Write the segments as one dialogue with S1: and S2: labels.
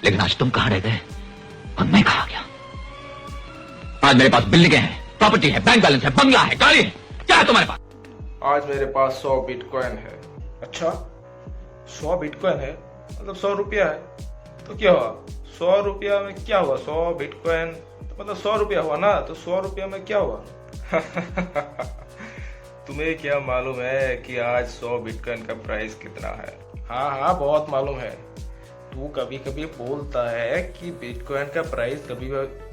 S1: लेकिन आज तुम कहां रह गए और मैं कहां गया। आज मेरे पास बिल्डिंगें हैं, प्रॉपर्टी है, बैंक बैलेंस है, बंगला है, गाड़ी है। क्या है तुम्हारे पास?
S2: आज मेरे पास 100 बिटकॉइन है। अच्छा, 100 बिटकॉइन है मतलब 100 रुपया है। तो क्या हुआ? 100 रुपया में क्या हुआ? 100 बिटकॉइन तो मतलब 100 रुपया हुआ ना। तो 100 रुपया में क्या हुआ? तुम्हें क्या मालूम है कि आज 100 बिटकॉइन का प्राइस कितना है? हाँ, बहुत मालूम है। तू कभी कभी बोलता है कि बिटकॉइन का प्राइस कभी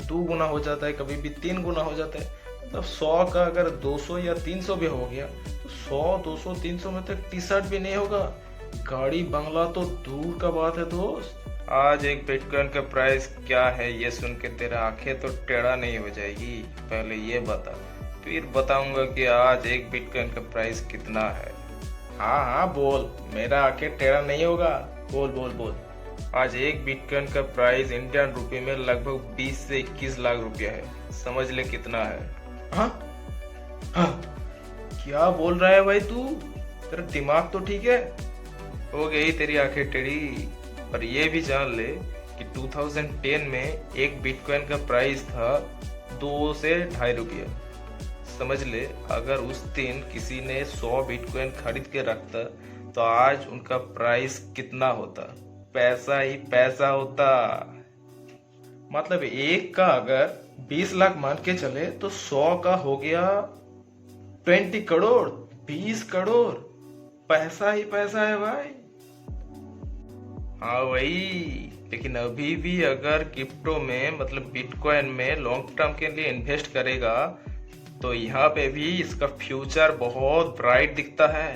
S2: 2 गुना हो जाता है, कभी भी 3 गुना हो जाता है। मतलब 100 का अगर 200 या 300 भी हो गया तो 100, 200, 300 में तक टी शर्ट भी नहीं होगा। गाड़ी बंगला तो दूर का बात है दोस्त। आज एक बिटकॉइन का प्राइस क्या है ये सुन के तेरा आंखें तो टेढ़ा नहीं हो जाएगी? पहले ये बता, फिर बताऊंगा कि आज एक बिटकॉइन का प्राइस कितना है। हाँ, बोल, मेरा आंखें टेढ़ा नहीं होगा। बोल बोल बोल। आज एक बिटकॉइन का प्राइस इंडियन रुपए में लगभग 20 से 21 लाख रुपया है। समझ ले कितना है। हाँ, क्या बोल रहा है भाई तू? तेरा दिमाग तो ठीक है? हो गई तेरी आंखें टेढ़ी। पर ये भी जान ले कि 2010 में एक बिटकॉइन का प्राइस था 2 से 2.5 रुपया। समझ ले, अगर उस दिन किसी ने 100 बिटकॉइन खरीद के रखता तो आज उनका प्राइस कितना होता? पैसा ही पैसा होता। मतलब एक का अगर 20 लाख मान के चले तो 100 का हो गया 20 करोड़, 20 करोड़। पैसा ही पैसा है भाई। हाँ वही, लेकिन अभी भी अगर क्रिप्टो में मतलब बिटकॉइन में लॉन्ग टर्म के लिए इन्वेस्ट करेगा तो यहाँ पे भी इसका फ्यूचर बहुत ब्राइट दिखता है,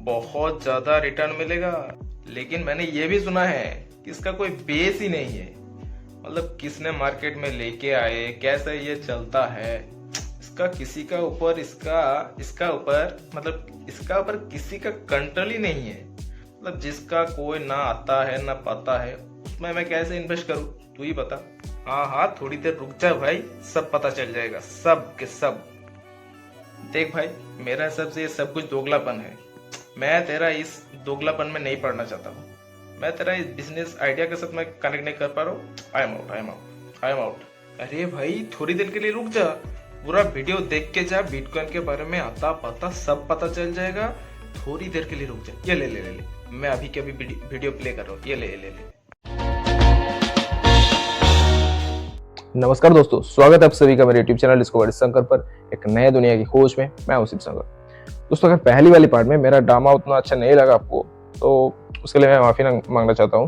S2: बहुत ज्यादा रिटर्न मिलेगा। लेकिन मैंने ये भी सुना है कि इसका कोई बेस ही नहीं है। मतलब किसने मार्केट में लेके आए, कैसे ये चलता है, इसका किसी का ऊपर इसका ऊपर किसी का कंट्रोल ही नहीं है। मतलब जिसका कोई ना आता है ना पता है, उसमें मैं कैसे इन्वेस्ट करूं? तू ही बता। हाँ, थोड़ी देर रुक जा भाई, सब पता चल जाएगा, सब के सब। देख भाई, मेरा हिसाब से ये सब कुछ दोगलापन है। मैं तेरा इस दोगलापन में नहीं पड़ना चाहता हूँ। मैं तेरा इस बिजनेस आइडिया के साथ मैं कनेक्ट नहीं कर पा रहा हूँ। I am out. अरे भाई, थोड़ी देर के लिए रुक जा, पूरा वीडियो देख के जा। बिटकॉइन के बारे में आता पता सब पता चल जाएगा। थोड़ी देर के लिए रुक जा। ये ले। मैं अभी के अभी वीडियो प्ले कर रहा हूँ। ये ले।
S3: नमस्कार दोस्तों, स्वागत है आप सभी का मेरे YouTube चैनल डिस्कवर शंकर पर एक नए दुनिया की खोज में। मैं हूं शिव शंकर। दोस्तों, अगर पहली वाली पार्ट में मेरा ड्रामा उतना अच्छा नहीं लगा आपको तो उसके लिए मैं माफी मांगना चाहता हूं।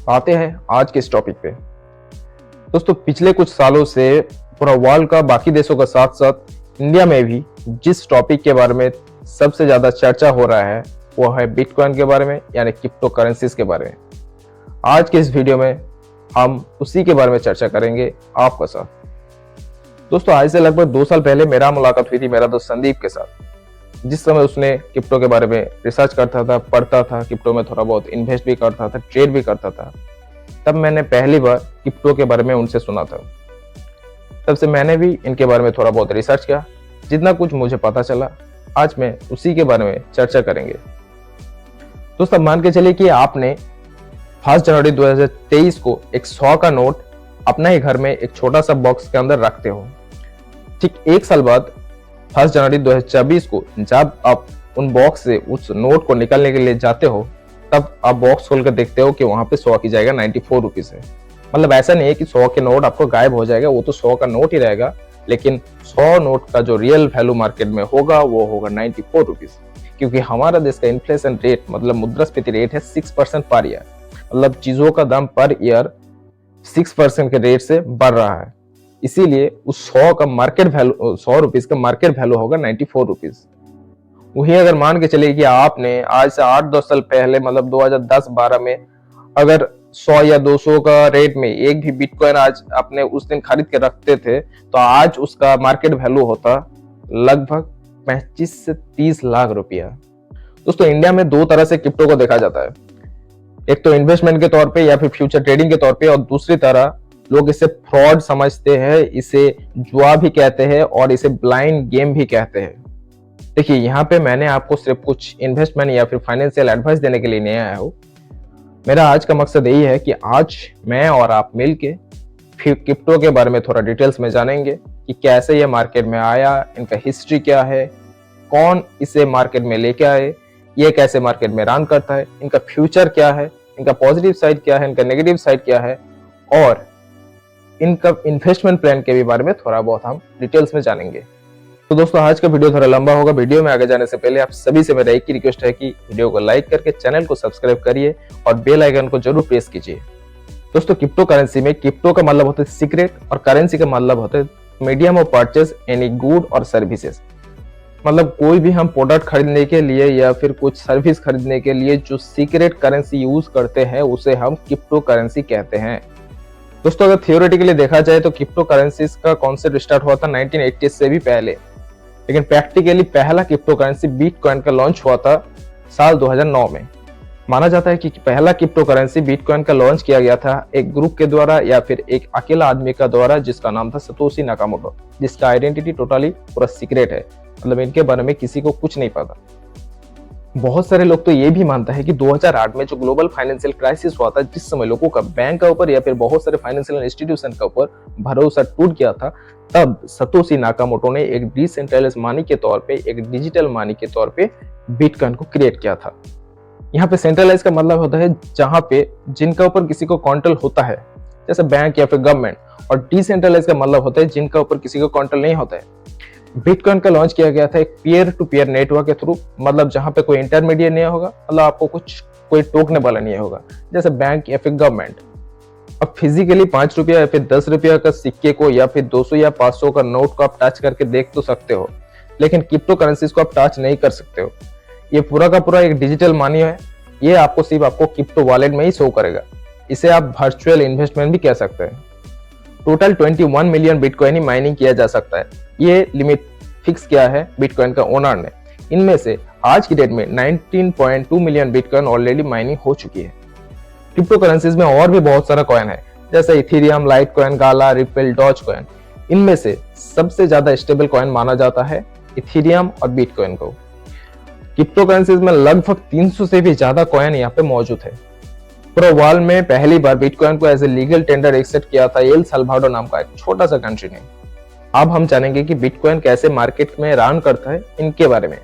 S3: आते हैं आज के इस टॉपिक पे। दोस्तों, पिछले कुछ सालों से पूरा वर्ल्ड का बाकी देशों का साथ साथ इंडिया में भी जिस टॉपिक के बारे में सबसे ज्यादा चर्चा हो रहा है वो है बिटकॉइन के बारे में, यानी क्रिप्टो करेंसीज के बारे में। आज के इस वीडियो में हम उसी के बारे में चर्चा करेंगे आपका साथ। दोस्तों, आज से लगभग 2 साल पहले मेरा मुलाकात हुई थी मेरा दोस्त संदीप के साथ। जिस समय उसने क्रिप्टो के बारे में रिसर्च करता था, पढ़ता था, क्रिप्टो में थोड़ा बहुत इन्वेस्ट भी करता था, ट्रेड भी करता था, तब मैंने पहली बार क्रिप्टो के बारे में उनसे सुना था। तब से मैंने भी इनके बारे में थोड़ा बहुत रिसर्च किया। जितना कुछ मुझे पता चला आज मैं उसी के बारे में चर्चा करेंगे। दोस्तों, मान के चलिए कि आपने 1 जनवरी 2023 को एक 100 का नोट अपना ही घर में एक छोटा सा बॉक्स के अंदर रखते हो। ठीक 1 साल बाद 1 जनवरी 2024 को जब आप उन बॉक्स से उस नोट को निकालने के लिए जाते हो तब आप बॉक्स खोल कर देखते हो कि वहां पे 100 की जगह 94 रुपीज है। मतलब ऐसा नहीं है कि 100 के नोट आपको गायब हो जाएगा, वो तो 100 का नोट ही रहेगा, लेकिन 100 नोट का जो रियल वैल्यू मार्केट में होगा वो होगा 94 रुपीज। क्योंकि हमारा देश का इन्फ्लेशन रेट मतलब मुद्रास्फीति रेट है 6% पर ईयर। मतलब चीजों का दाम पर ईयर 6% के रेट से बढ़ रहा है। इसीलिए उस 100 का मार्केट वैल्यू 100 रुपीज का मार्केट वैल्यू होगा 94 रुपीज। वही अगर मान के चलिए कि आपने आज से 8-10 साल पहले मतलब 2010-12 में अगर 100 या 200 का रेट में एक भी बिटकॉइन आज आपने उस दिन खरीद के रखते थे तो आज उसका मार्केट वैल्यू होता लगभग 25 से 30 लाख रुपया। दोस्तों, इंडिया में 2 तरह से क्रिप्टो को देखा जाता है। एक तो इन्वेस्टमेंट के तौर पे या फिर फ्यूचर ट्रेडिंग के तौर पे, और दूसरी तरह लोग इसे फ्रॉड समझते हैं, इसे जुआ भी कहते हैं और इसे ब्लाइंड गेम भी कहते हैं। देखिए, यहाँ पे मैंने आपको सिर्फ कुछ इन्वेस्टमेंट या फिर फाइनेंशियल एडवाइस देने के लिए नहीं आया हूँ। मेरा आज का मकसद यही है कि आज मैं और आप मिलके फिर क्रिप्टो के बारे में थोड़ा डिटेल्स में जानेंगे कि कैसे ये मार्केट में आया, इनका हिस्ट्री क्या है, कौन इसे मार्केट में लेके आए, ये कैसे मार्केट में रन करता है, इनका फ्यूचर क्या है, इनका पॉजिटिव साइड क्या है, इनका नेगेटिव साइड क्या है, और इनका इन्वेस्टमेंट प्लान के भी बारे में थोड़ा बहुत हम डिटेल्स में जानेंगे। तो दोस्तों आज का वीडियो थोड़ा लंबा होगा। वीडियो में आगे जाने से पहले आप सभी से मेरा एक ही रिक्वेस्ट है कि वीडियो को लाइक करके चैनल को सब्सक्राइब करिए और बेल आइकन को जरूर प्रेस कीजिए। दोस्तों क्रिप्टो करेंसी में क्रिप्टो का मतलब होता है सीक्रेट और करेंसी का मतलब होता है medium of purchase any good और सर्विसेज। मतलब कोई भी हम प्रोडक्ट खरीदने के लिए या फिर कुछ सर्विस खरीदने के लिए जो सीक्रेट करेंसी यूज करते हैं उसे हम क्रिप्टो करेंसी कहते हैं। दोस्तों अगर थियोरेटिकली देखा जाए तो क्रिप्टो करेंसीज का कॉन्सेप्ट स्टार्ट हुआ था 1980 से भी पहले, लेकिन प्रैक्टिकली पहला क्रिप्टो करेंसी बिटकॉइन का लॉन्च हुआ था साल 2009 में। माना जाता है कि पहला क्रिप्टो करेंसी बिटकॉइन का लॉन्च किया गया था एक ग्रुप के द्वारा या फिर एक अकेला आदमी का द्वारा जिसका नाम था सतोशी नाकामोटो, जिसका आइडेंटिटी टोटली पूरा सीक्रेट है। मतलब इनके बारे में किसी को कुछ नहीं पता। बहुत सारे लोग तो ये भी मानता है कि 2008 में जो ग्लोबल फाइनेंशियल क्राइसिस हुआ था, जिस समय लोगों का बैंक का ऊपर या फिर बहुत सारे फाइनेंशियल इंस्टीट्यूशन का ऊपर भरोसा टूट गया था, तब सतोशी नाकामोटो ने एक डिसेंट्रलाइज मनी के तौर पे, एक डिजिटल मनी के तौर पे बिटकॉइन को क्रिएट किया था। यहाँ पे सेंट्रलाइज का मतलब होता है जहां पे जिनका ऊपर किसी को कंट्रोल होता है, जैसे बैंक या फिर गवर्नमेंट, और डिसेंट्रलाइज का मतलब होता है जिनका ऊपर किसी को कंट्रोल नहीं होता है। बिटकॉइन का लॉन्च किया गया था एक पीयर टू पीयर नेटवर्क के थ्रू, मतलब जहां पे कोई इंटरमीडिएट नहीं होगा, मतलब आपको कोई टोकने वाला नहीं होगा, जैसे बैंक या फिर गवर्नमेंट। अब फिजिकली 5 रुपया या फिर 10 रुपया का सिक्के को या फिर 200 या 500 का नोट को आप टच करके देख तो सकते हो, लेकिन क्रिप्टो करेंसीज को आप टच नहीं कर सकते हो। ये पूरा का पूरा एक डिजिटल मनी है। ये आपको सिर्फ आपको क्रिप्टो वॉलेट में ही शो करेगा। इसे आप वर्चुअल इन्वेस्टमेंट भी कह सकते हैं। टोटल 21 मिलियन बिटकॉइन ही माइनिंग किया जा सकता है। ये लिमिट फिक्स किया है बिटकॉइन का ओनर ने। इनमें से आज की डेट में 19.2 मिलियन बिटकॉइन ऑलरेडी माइनिंग हो चुकी है। क्रिप्टो करेंसीज में और भी बहुत सारा कॉइन है, जैसे इथेरियम, लाइट कॉइन, गाला, रिपल, डॉज कॉइन। इनमें से सबसे ज्यादा स्टेबल कॉइन माना जाता है इथेरियम और बिटकॉइन को। क्रिप्टो करेंसीज में लगभग 300 से भी ज्यादा कॉइन यहाँ पे मौजूद है। पूरा वर्ल्ड में पहली बार बिटकॉइन को as a legal tender accept किया था एल साल्वाडोर नाम का एक छोटा सा कंट्री ने। अब हम जानेंगे कि बिटकॉइन कैसे मार्केट में रन करता है, इनके बारे में।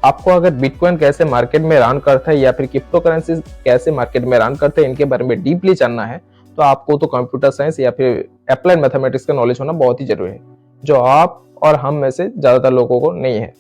S3: आपको अगर बिटकॉइन कैसे मार्केट में रन करता है या फिर क्रिप्टो करेंसी कैसे मार्केट में रन करते हैं, इनके बारे में डीपली जानना है, तो आपको तो कंप्यूटर साइंस या फिर अप्लाइड मैथमेटिक्स का नॉलेज होना बहुत ही जरूरी है, जो आप और हम में से ज्यादातर लोगों को नहीं है।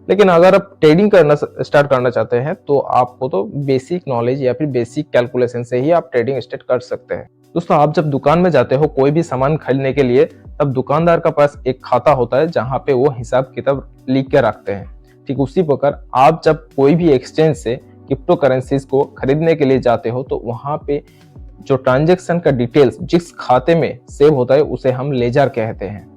S3: लेकिन अगर आप ट्रेडिंग करना स्टार्ट करना चाहते हैं तो आपको तो बेसिक नॉलेज या फिर बेसिक कैलकुलेशन से ही आप ट्रेडिंग स्टार्ट कर सकते हैं। दोस्तों आप जब दुकान में जाते हो कोई भी सामान खरीदने के लिए, तब दुकानदार का पास एक खाता होता है जहां पे वो हिसाब किताब लिख के रखते हैं। ठीक उसी प्रकार आप जब कोई भी एक्सचेंज से क्रिप्टो करेंसीज को खरीदने के लिए जाते हो तो वहां पे जो ट्रांजेक्शन का डिटेल्स जिस खाते में सेव होता है उसे हम लेजर कहते हैं।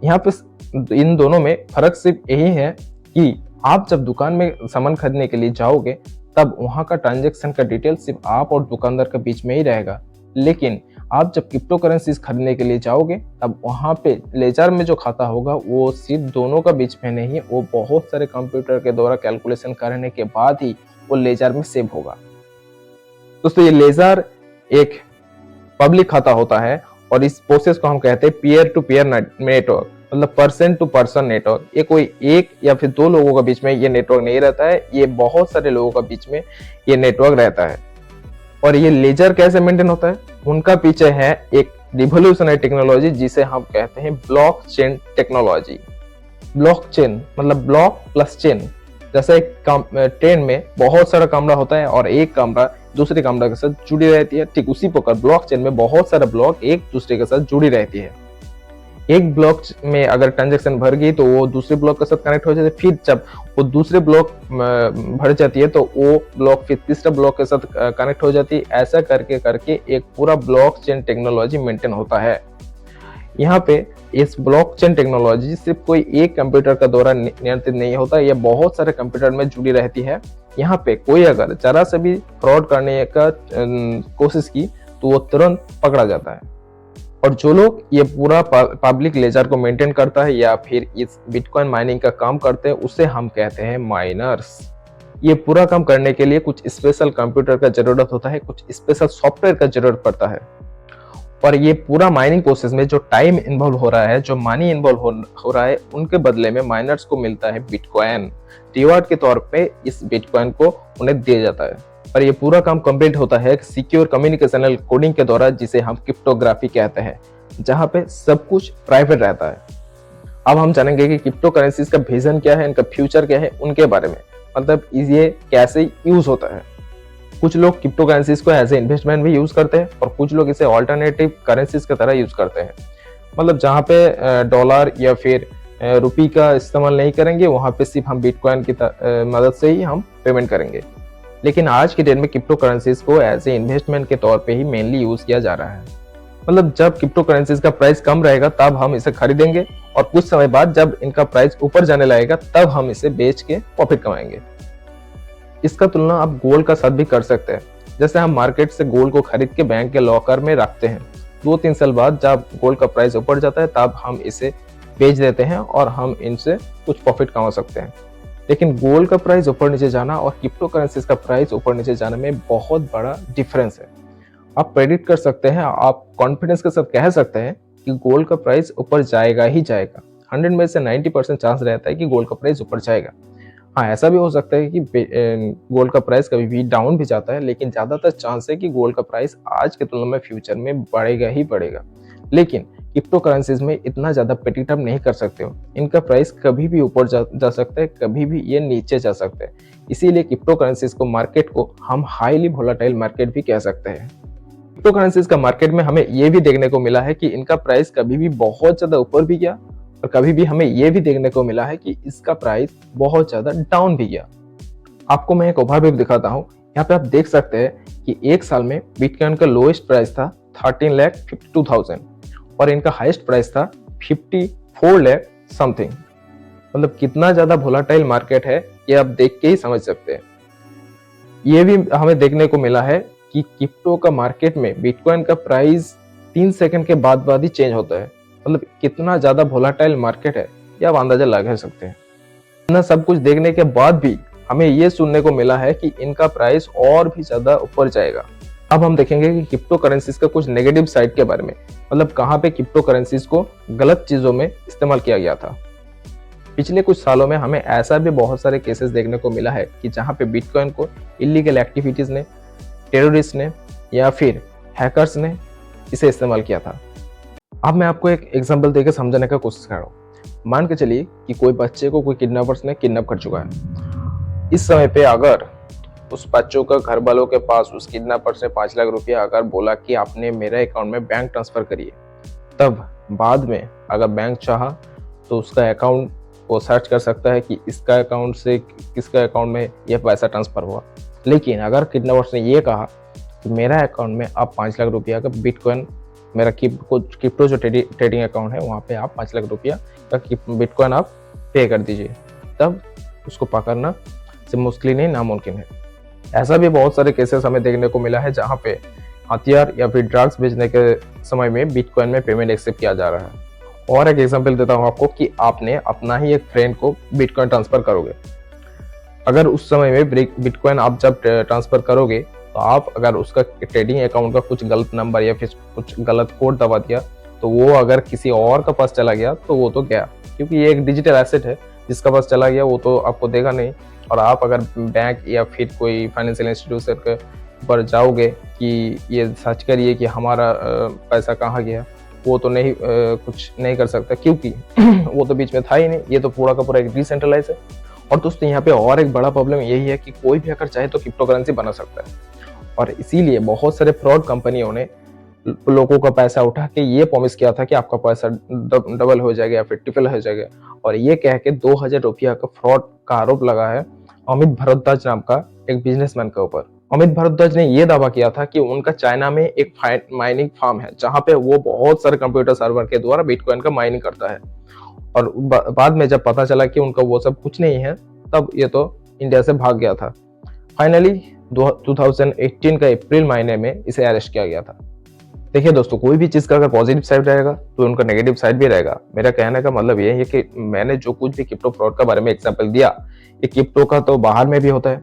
S3: यहाँ पे इन दोनों में फर्क सिर्फ यही है कि आप जब दुकान में सामान खरीदने के लिए जाओगे तब वहां का ट्रांजैक्शन का डिटेल सिर्फ आप और दुकानदार के बीच में ही रहेगा, लेकिन आप जब क्रिप्टो करेंसीज खरीदने के लिए जाओगे तब वहां पे लेजर में जो खाता होगा वो सिर्फ दोनों का बीच में नहीं, वो बहुत सारे कंप्यूटर के द्वारा कैलकुलेशन करने के बाद ही वो लेजर में सेव होगा। दोस्तों ये लेजर एक पब्लिक खाता होता है और इस प्रोसेस को हम कहते हैं पीयर टू पीयर नेटवर्क, मतलब पर्सन टू पर्सन नेटवर्क। ये कोई एक या फिर दो लोगों के बीच में ये नेटवर्क नहीं रहता है, ये बहुत सारे लोगों के बीच में ये नेटवर्क रहता है। और ये लेजर कैसे मेंटेन होता है, उनका पीछे है एक रिवोल्यूशनरी टेक्नोलॉजी जिसे हम कहते हैं ब्लॉकचेन टेक्नोलॉजी। ब्लॉकचेन मतलब ब्लॉक प्लस चेन। जैसे एक ट्रेन में बहुत सारा कमरा होता है और एक कमरा दूसरे कमरा के साथ जुड़ी रहती है, ठीक उसी प्रकार ब्लॉकचेन में बहुत सारे ब्लॉक एक दूसरे के साथ जुड़ी रहती है। एक ब्लॉक में अगर ट्रांजैक्शन भर गई तो वो दूसरे ब्लॉक के साथ कनेक्ट हो जाती है, फिर जब वो दूसरे ब्लॉक भर जाती है तो वो ब्लॉक फिर तीसरा ब्लॉक के साथ कनेक्ट हो जाती है। ऐसा करके करके एक पूरा ब्लॉकचेन टेक्नोलॉजी मेंटेन होता है। यहाँ पे इस ब्लॉकचेन टेक्नोलॉजी सिर्फ कोई एक कंप्यूटर का द्वारा नियंत्रित नहीं होता, यह बहुत सारे कंप्यूटर में जुड़ी रहती है। यहाँ पे कोई अगर जरा से भी फ्रॉड करने का कोशिश की तो वो तुरंत पकड़ा जाता है। और जो लोग ये पूरा पब्लिक लेजर को मेंटेन करता है या फिर इस बिटकॉइन माइनिंग का काम करते हैं उसे हम कहते हैं माइनर्स। ये पूरा काम करने के लिए कुछ स्पेशल कंप्यूटर का जरूरत होता है, कुछ स्पेशल सॉफ्टवेयर का जरूरत पड़ता है। और ये पूरा माइनिंग प्रोसेस में जो टाइम इन्वॉल्व हो रहा है, जो मनी इन्वॉल्व हो रहा है, उनके बदले में माइनर्स को मिलता है बिटकॉइन। रिवार्ड के तौर पे इस बिटकॉइन को उन्हें दिया जाता है। और ये पूरा काम कंप्लीट होता है सिक्योर कम्युनिकेशनल कोडिंग के द्वारा, जिसे हम क्रिप्टोग्राफी कहते हैं, जहाँ पे सब कुछ प्राइवेट रहता है। अब हम जानेंगे कि क्रिप्टो करेंसीज का विजन क्या है, इनका फ्यूचर क्या है, उनके बारे में, मतलब ये कैसे यूज होता है। कुछ लोग क्रिप्टो करेंसीज को एज ए इन्वेस्टमेंट भी यूज करते हैं और कुछ लोग इसे ऑल्टरनेटिव करेंसीज की तरह यूज करते हैं। मतलब जहाँ पे डॉलर या फिर रुपी का इस्तेमाल नहीं करेंगे, वहाँ पे सिर्फ हम बिटकॉइन की मदद से ही हम पेमेंट करेंगे। लेकिन आज के डेट में क्रिप्टो करेंसीज को एज ए इन्वेस्टमेंट के तौर पे ही मेनली यूज किया जा रहा है। मतलब जब क्रिप्टो करेंसीज का प्राइस कम रहेगा तब हम इसे खरीदेंगे, और कुछ समय बाद जब इनका प्राइस ऊपर जाने लगेगा तब हम इसे बेच के प्रॉफिट कमाएंगे। इसका तुलना आप गोल्ड का साथ भी कर सकते हैं। जैसे हम मार्केट से गोल्ड को खरीद के बैंक के लॉकर में रखते हैं, 2-3 साल बाद जब गोल्ड का प्राइस ऊपर जाता है तब हम इसे बेच देते हैं और हम इनसे कुछ प्रॉफिट कमा सकते हैं। लेकिन गोल्ड का प्राइस ऊपर नीचे जाना और क्रिप्टो करेंसीज का प्राइस ऊपर नीचे जाने में बहुत बड़ा डिफरेंस है। आप प्रेडिक्ट कर सकते हैं, आप कॉन्फिडेंस के साथ कह सकते हैं कि गोल्ड का प्राइस ऊपर जाएगा ही जाएगा। 100 में से 90% चांस रहता है कि गोल्ड का प्राइस ऊपर जाएगा। हाँ, ऐसा भी हो सकता है कि गोल्ड का प्राइस कभी भी डाउन भी जाता है, लेकिन ज़्यादातर चांस है कि गोल्ड का प्राइस आज के तुलना में फ्यूचर में बढ़ेगा ही बढ़ेगा। लेकिन क्रिप्टो करेंसीज में इतना ज़्यादा प्रेडिक्ट आप नहीं कर सकते हो। इनका प्राइस कभी भी ऊपर जा सकता है, कभी भी ये नीचे जा सकता है। इसीलिए क्रिप्टो करेंसीज को मार्केट को हम हाईली वोलेटाइल मार्केट भी कह सकते हैं। क्रिप्टो करेंसीज का मार्केट में हमें ये भी देखने को मिला है कि इनका प्राइस कभी भी बहुत ज़्यादा ऊपर भी गया और कभी भी हमें ये भी देखने को मिला है कि इसका प्राइस बहुत ज़्यादा डाउन भी गया। आपको मैं एक ओवरव्यू दिखाता हूँ। यहाँ पे आप देख सकते हैं कि एक साल में बिटकॉइन का लोएस्ट प्राइस था 13,52,000 और इनका हाईएस्ट प्राइस था 54 लाख समथिंग। मतलब कितना ज़्यादा वोलेटाइल मार्केट है ये आप देख के ही समझ सकते हैं। ये भी हमें देखने को मिला है कि क्रिप्टो का मार्केट में बिटकॉइन का प्राइस 3 सेकंड के बाद ही चेंज होता है। मतलब कितना ज्यादा वोलेटाइल मार्केट है ये आप अंदाजा लगा सकते हैं। इतना सब कुछ देखने के बाद भी हमें ये सुनने को मिला है कि इनका प्राइस और भी ज्यादा ऊपर जाएगा। अब हम देखेंगे कि क्रिप्टो करेंसीज का कुछ नेगेटिव साइड के बारे में, मतलब कहाँ पे क्रिप्टो करेंसीज को गलत चीजों में इस्तेमाल किया गया था। पिछले कुछ सालों में हमें ऐसा भी बहुत सारे केसेस देखने को मिला है कि जहाँ पे बिटकॉइन को इलीगल एक्टिविटीज ने, टेररिस्ट ने या फिर हैकर्स ने इसे इस्तेमाल किया था। अब मैं आपको एक एग्जांपल देकर समझाने का कोशिश कर रहा हूँ। मान के चलिए कि कोई बच्चे को कोई किडनैपर्स ने किडनैप कर चुका है। इस समय पे अगर उस बच्चों का घर वालों के पास उस किडनैपर्स ने 5 लाख रुपया अगर बोला कि आपने मेरे अकाउंट में बैंक ट्रांसफर करिए, तब बाद में अगर बैंक चाहा तो उसका अकाउंट वो सर्च कर सकता है कि इसका अकाउंट से किसका अकाउंट में यह पैसा ट्रांसफर हुआ। लेकिन अगर किडनैपर्स ने ये कहा कि मेरा अकाउंट में आप 5 लाख रुपया का बिटकॉइन, मेरा क्रिप्टो जो ट्रेडिंग अकाउंट है वहाँ पे आप 5 लाख रुपया का बिटकॉइन आप पे कर दीजिए, तब उसको पकड़ना से मुश्किल नहीं नामुमकिन है। ऐसा भी बहुत सारे केसेस हमें देखने को मिला है जहाँ पे हथियार या फिर ड्रग्स बेचने के समय में बिटकॉइन में पेमेंट एक्सेप्ट किया जा रहा है। और एक एग्जांपल देता हूँ आपको कि आपने अपना ही एक फ्रेंड को बिटकॉइन ट्रांसफर करोगे। अगर उस समय में बिटकॉइन आप जब ट्रांसफर करोगे तो आप अगर उसका ट्रेडिंग अकाउंट का कुछ गलत नंबर या फिर कुछ गलत कोड दबा दिया तो वो अगर किसी और का पास चला गया तो वो तो गया, क्योंकि ये एक डिजिटल एसेट है। जिसका पास चला गया वो तो आपको देगा नहीं। और आप अगर बैंक या फिर कोई फाइनेंशियल इंस्टीट्यूशन के पर जाओगे कि ये सर्च करिए कि हमारा पैसा कहाँ गया, वो तो नहीं कुछ नहीं कर सकता, क्योंकि वो तो बीच में था ही नहीं। ये तो पूरा का पूरा एक डिसेंट्रलाइज है। और दोस्तों यहाँ पे और एक बड़ा प्रॉब्लम यही है कि कोई भी अगर चाहे तो क्रिप्टो करेंसी बना सकता है। और इसीलिए बहुत सारे फ्रॉड कंपनियों ने लोगों का पैसा उठा के ये प्रॉमिस किया था कि आपका पैसा डबल हो जाएगा या फिर ट्रिपल हो जाएगा, और ये कह के 2000 रुपया का फ्रॉड का आरोप लगा है अमित भारद्वाज नाम का एक बिजनेसमैन के ऊपर। अमित भारद्वाज ने ये दावा किया था कि उनका चाइना में एक माइनिंग फार्म है जहाँ पे वो बहुत सारे कंप्यूटर सर्वर के द्वारा बिटकॉइन का माइनिंग करता है। और बाद में जब पता चला कि उनका वो सब कुछ नहीं है, तब ये तो इंडिया से भाग गया था। फाइनली 2018 का अप्रैल महीने में इसे अरेस्ट किया गया था। देखिए दोस्तों, कोई भी चीज़ का अगर पॉजिटिव साइड रहेगा तो उनका नेगेटिव साइड भी रहेगा। मेरा कहने का मतलब ये है कि मैंने जो कुछ भी क्रिप्टो फ्रॉड के बारे में एग्जांपल दिया, ये क्रिप्टो का तो बाहर में भी होता है,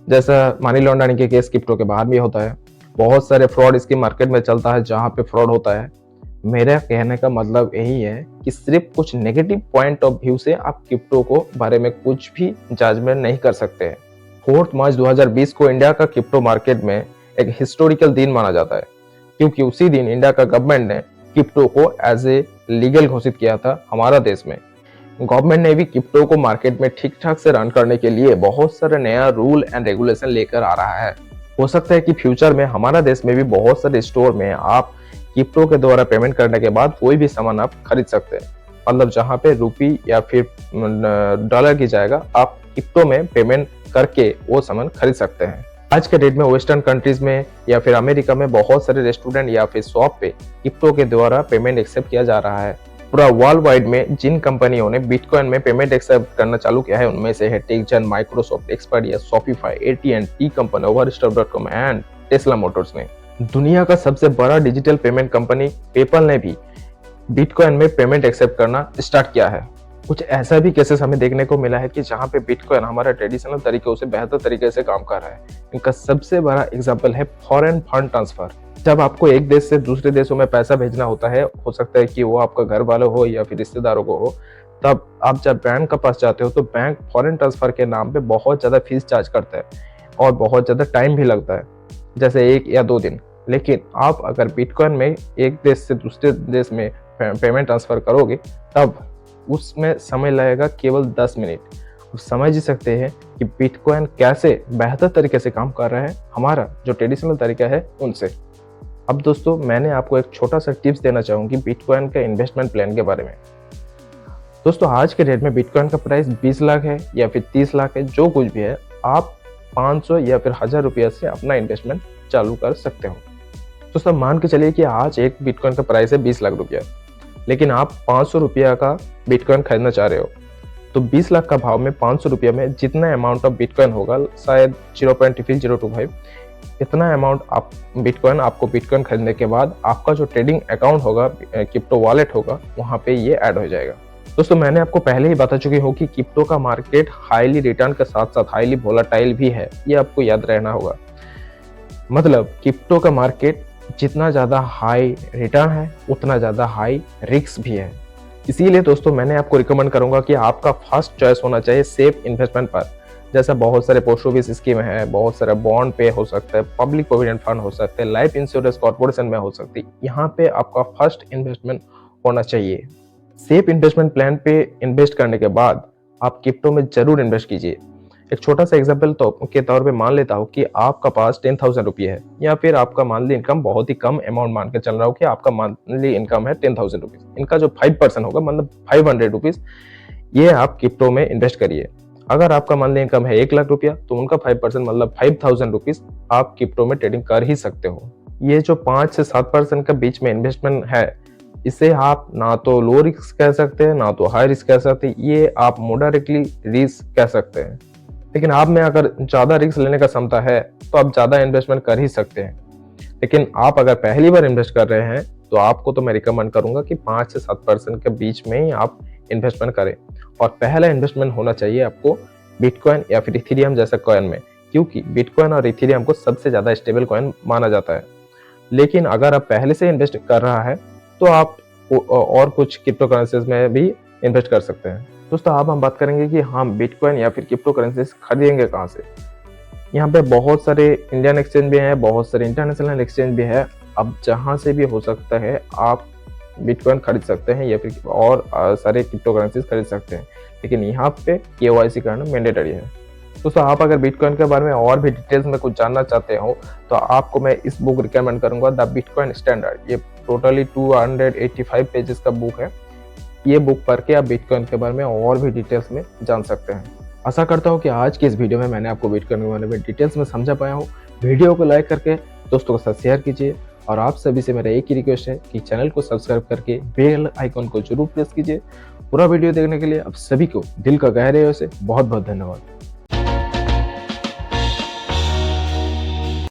S3: जैसा मनी लॉन्ड्रिंग के केस क्रिप्टो के बाहर भी होता है। बहुत सारे फ्रॉड इसकी मार्केट में चलता है जहाँ पे फ्रॉड होता है। मेरा कहने का मतलब यही है कि सिर्फ कुछ नेगेटिव पॉइंट ऑफ व्यू से आप क्रिप्टो को बारे में कुछ भी जजमेंट नहीं कर सकते हैं। 4 मार्च 2020 को इंडिया का क्रिप्टो मार्केट में एक हिस्टोरिकल दिन माना जाता है, क्योंकि उसी दिन इंडिया का गवर्नमेंट ने क्रिप्टो को एज ए लीगल घोषित किया था हमारा देश में। गवर्नमेंट ने भी क्रिप्टो को मार्केट में ठीक ठाक से रन करने के लिए बहुत सारे नया रूल एंड रेगुलेशन लेकर आ रहा है। हो सकता है कि फ्यूचर में हमारा देश में भी बहुत सारे स्टोर में आप क्रिप्टो के द्वारा पेमेंट करने के बाद कोई भी सामान आप खरीद सकते हैं। मतलब जहाँ पे रुपी या फिर डॉलर की जाएगा, आप क्रिप्टो में पेमेंट करके वो सामान खरीद सकते हैं। आज के डेट में वेस्टर्न कंट्रीज में या फिर अमेरिका में बहुत सारे रेस्टोरेंट या फिर शॉप पे क्रिप्टो के द्वारा पेमेंट एक्सेप्ट किया जा रहा है। पूरा वर्ल्ड वाइड में जिन कंपनियों ने बिटकॉइन में पेमेंट एक्सेप्ट करना चालू किया है उनमें से है टेकजन, Microsoft, Expedia, Shopify, AT&T company, ओवरस्टॉक.com एंड टेस्ला मोटर्स ने। दुनिया का सबसे बड़ा डिजिटल पेमेंट कंपनी पेपल ने भी बिटकॉइन में पेमेंट एक्सेप्ट करना स्टार्ट किया है। कुछ ऐसा भी केसेस हमें देखने को मिला है कि जहाँ पे बिटकॉइन हमारा ट्रेडिशनल तरीकों से बेहतर तरीके से काम कर रहा है। इनका सबसे बड़ा एग्जांपल है फॉरेन फंड ट्रांसफर। जब आपको एक देश से दूसरे देशों में पैसा भेजना होता है, हो सकता है कि वो आपका घर वालों हो या फिर रिश्तेदारों को हो, तब आप जब बैंक के पास जाते हो तो बैंक फॉरेन ट्रांसफर के नाम पे बहुत ज़्यादा फीस चार्ज करता है और बहुत ज़्यादा टाइम भी लगता है, जैसे 1 या 2 दिन। लेकिन आप अगर बिटकॉइन में एक देश से दूसरे देश में पेमेंट ट्रांसफर करोगे तब उसमें समय लगेगा केवल 10 मिनट। आप समझ ही सकते हैं कि बिटकॉइन कैसे बेहतर तरीके से काम कर रहा है हमारा जो ट्रेडिशनल तरीका है उनसे। अब दोस्तों, मैंने आपको एक छोटा सा टिप्स देना चाहूँगी बिटकॉइन के इन्वेस्टमेंट प्लान के बारे में। दोस्तों, आज के डेट में बिटकॉइन का प्राइस 20 लाख है या फिर 30 लाख है, जो कुछ भी है, आप 500 या फिर 1000 रुपया से अपना इन्वेस्टमेंट चालू कर सकते हो। दोस्तों, मान के चलिए कि आज एक बिटकॉइन का प्राइस है 20 लाख रुपया, लेकिन आप 500 रुपया का बिटकॉइन खरीदना चाह रहे हो, तो 20 लाख का भाव में 500 रुपया में जितना अमाउंट ऑफ बिटकॉइन होगा, शायद 0.025, इतना अमाउंट आप बिटकॉइन आपको बिटकॉइन खरीदने के बाद आपका जो ट्रेडिंग अकाउंट होगा, क्रिप्टो वॉलेट होगा, वहाँ पे ये ऐड हो जाएगा। दोस्तों, मैंने आपको पहले ही बता चुकी हूँ कि क्रिप्टो का मार्केट हाईली रिटर्न के साथ साथ हाईली वोलेटाइल भी है, ये आपको याद रहना होगा। मतलब क्रिप्टो का मार्केट जितना ज़्यादा हाई रिटर्न है उतना ज़्यादा हाई रिस्क भी है। इसीलिए दोस्तों, मैंने आपको रिकमेंड करूंगा कि आपका फर्स्ट चॉइस होना चाहिए सेफ इन्वेस्टमेंट पर। जैसा बहुत सारे पोस्ट ऑफिस स्कीम है, बहुत सारे बॉन्ड पे हो सकता है, पब्लिक प्रोविडेंट फंड हो सकते हैं, लाइफ इंश्योरेंस कॉर्पोरेशन में हो सकती है। यहाँ पे आपका फर्स्ट इन्वेस्टमेंट होना चाहिए। सेफ इन्वेस्टमेंट प्लान पे इन्वेस्ट करने के बाद आप क्रिप्टो में जरूर इन्वेस्ट कीजिए। एक छोटा सा एग्जाम्पल के तौर पे मान लेता हूँ कि आपका पास 10,000 रुपये है, या फिर आपका मंथली इनकम बहुत ही कम अमाउंट मान के चल रहा हो कि आपका मंथली इनकम है 10,000 रुपीज। इनका जो 5% होगा, मतलब 500 रुपीज, ये आप क्रिप्टो में इन्वेस्ट करिए। अगर आपका मंथली इनकम है 1 लाख रुपया, तो उनका 5% मतलब 5,000 रुपीज आप क्रिप्टो में ट्रेडिंग कर ही सकते हो। ये जो 5 से 7% के बीच में इन्वेस्टमेंट है, इसे आप ना तो लो रिस्क कह सकते हैं ना तो हाई रिस्क कह सकते हैं, ये आप मॉडरेटली रिस्क कह सकते हैं। लेकिन आप में अगर ज़्यादा रिस्क लेने का क्षमता है तो आप ज़्यादा इन्वेस्टमेंट कर ही सकते हैं। लेकिन आप अगर पहली बार इन्वेस्ट कर रहे हैं तो आपको तो मैं रिकमेंड करूंगा कि 5 से 7% के बीच में ही आप इन्वेस्टमेंट करें। और पहला इन्वेस्टमेंट होना चाहिए आपको बिटकॉइन या फिर इथेरियम जैसा कॉइन में, क्योंकि बिटकॉइन और इथेरियम को सबसे ज़्यादा स्टेबल कॉइन माना जाता है। लेकिन अगर आप पहले से इन्वेस्ट कर रहा है तो आप और कुछ क्रिप्टो करेंसीज में भी इन्वेस्ट कर सकते हैं। दोस्तों, अब हम बात करेंगे कि हम बिटकॉइन या फिर क्रिप्टो करेंसीज खरीदेंगे कहाँ से। यहाँ पे बहुत सारे इंडियन एक्सचेंज भी हैं, बहुत सारे इंटरनेशनल एक्सचेंज भी है। अब जहाँ से भी हो सकता है आप बिटकॉइन खरीद सकते हैं या फिर और सारे क्रिप्टो करेंसीज खरीद सकते हैं, लेकिन यहाँ पे KYC करना मैंडेटरी है। दोस्तों, आप अगर बिटकॉइन के बारे में और भी डिटेल्स में कुछ जानना चाहते हो तो आपको मैं इस बुक रिकमेंड करूंगा, द बिटकॉइन स्टैंडर्ड। ये टोटली 285 पेजेस का बुक है। ये बुक पढ़ के आप बिटकॉइन के बारे में और भी डिटेल्स में जान सकते हैं। आशा करता हूँ कि आज की इस वीडियो में मैंने आपको बिटकॉइन के बारे में डिटेल्स में समझा पाया हूँ। वीडियो को लाइक करके दोस्तों के साथ शेयर कीजिए, और आप सभी से मेरा एक ही रिक्वेस्ट है कि चैनल को सब्सक्राइब करके बेल आइकन को जरूर प्रेस कीजिए। पूरा वीडियो देखने के लिए आप सभी को दिल का गहरे से बहुत बहुत धन्यवाद।